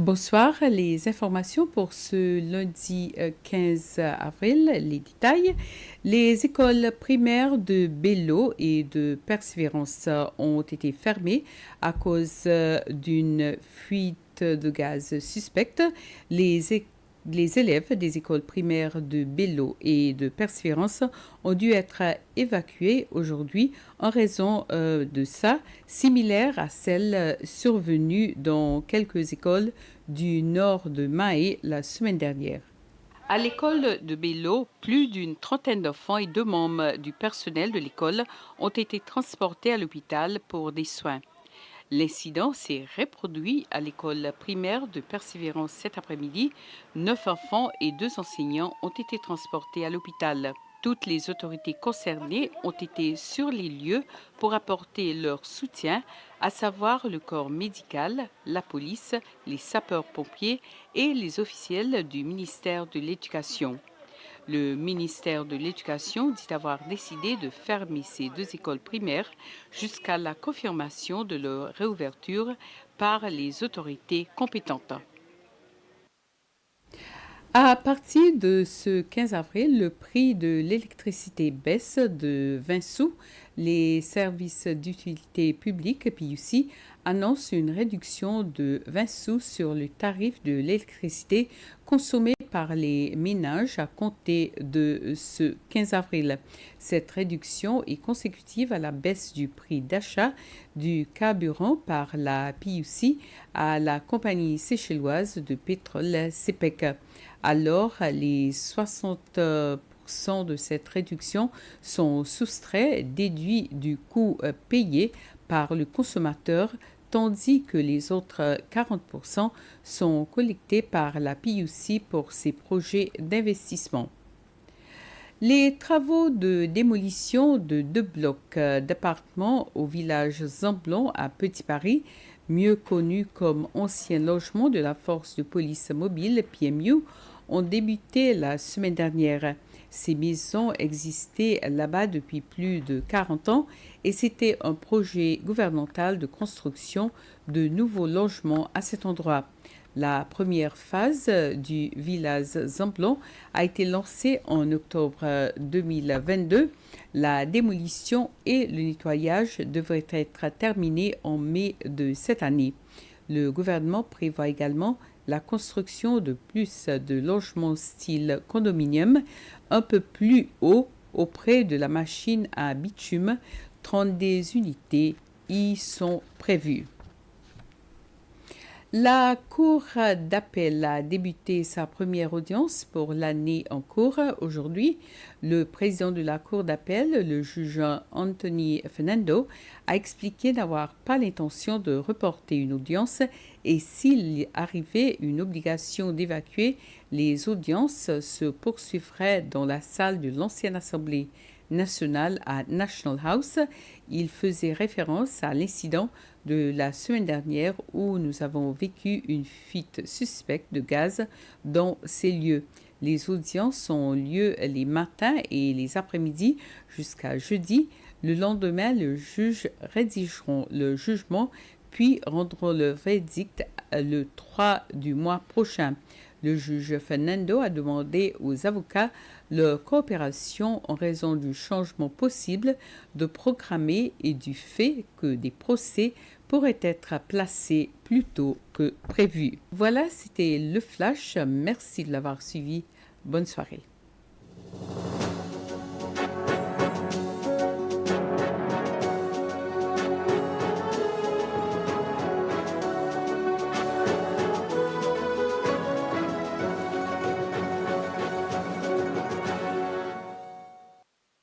Bonsoir, les informations pour ce lundi 15 avril, les détails. Les écoles primaires de Bello et de Persévérance ont été fermées à cause d'une fuite de gaz suspecte. Les élèves des écoles primaires de Bello et de Persévérance ont dû être évacués aujourd'hui en raison de ça, similaire à celle survenue dans quelques écoles du nord de Mahé la semaine dernière. À l'école de Bello, plus d'une trentaine d'enfants et deux membres du personnel de l'école ont été transportés à l'hôpital pour des soins. L'incident s'est reproduit à l'école primaire de Persévérance cet après-midi. 9 enfants et 2 enseignants ont été transportés à l'hôpital. Toutes les autorités concernées ont été sur les lieux pour apporter leur soutien, à savoir le corps médical, la police, les sapeurs-pompiers et les officiels du ministère de l'Éducation. Le ministère de l'Éducation dit avoir décidé de fermer ces deux écoles primaires jusqu'à la confirmation de leur réouverture par les autorités compétentes. À partir de ce 15 avril, le prix de l'électricité baisse de 20 sous. Les services d'utilité publique, PUC, annoncent une réduction de 20 sous sur le tarif de l'électricité consommée par les ménages à compter de ce 15 avril. Cette réduction est consécutive à la baisse du prix d'achat du carburant par la PUC à la compagnie séchelloise de pétrole CPEC. Alors, les 60% de cette réduction sont soustraits, déduits du coût payé par le consommateur, tandis que les autres 40% sont collectés par la PUC pour ses projets d'investissement. Les travaux de démolition de 2 blocs d'appartements au village Zamblon à Petit-Paris, mieux connu comme ancien logement de la force de police mobile PMU, ont débuté la semaine dernière. Ces maisons existaient là-bas depuis plus de 40 ans et c'était un projet gouvernemental de construction de nouveaux logements à cet endroit. La première phase du village Zamblon a été lancée en octobre 2022. La démolition et le nettoyage devraient être terminés en mai de cette année. Le gouvernement prévoit également la construction de plus de logements style condominium un peu plus haut auprès de la machine à bitume. 32 unités y sont prévues. La Cour d'appel a débuté sa première audience pour l'année en cours aujourd'hui. Le président de la Cour d'appel, le juge Anthony Fernando, a expliqué n'avoir pas l'intention de reporter une audience et s'il arrivait une obligation d'évacuer, les audiences se poursuivraient dans la salle de l'ancienne Assemblée nationale à National House. Il faisait référence à l'incident de la semaine dernière où nous avons vécu une fuite suspecte de gaz dans ces lieux. Les audiences ont lieu les matins et les après-midi jusqu'à jeudi. Le lendemain, le juge rédigeront le jugement puis rendront le verdict le 3 du mois prochain. Le juge Fernando a demandé aux avocats leur coopération en raison du changement possible de programmer et du fait que des procès pourraient être placés plus tôt que prévu. Voilà, c'était le flash. Merci de l'avoir suivi. Bonne soirée.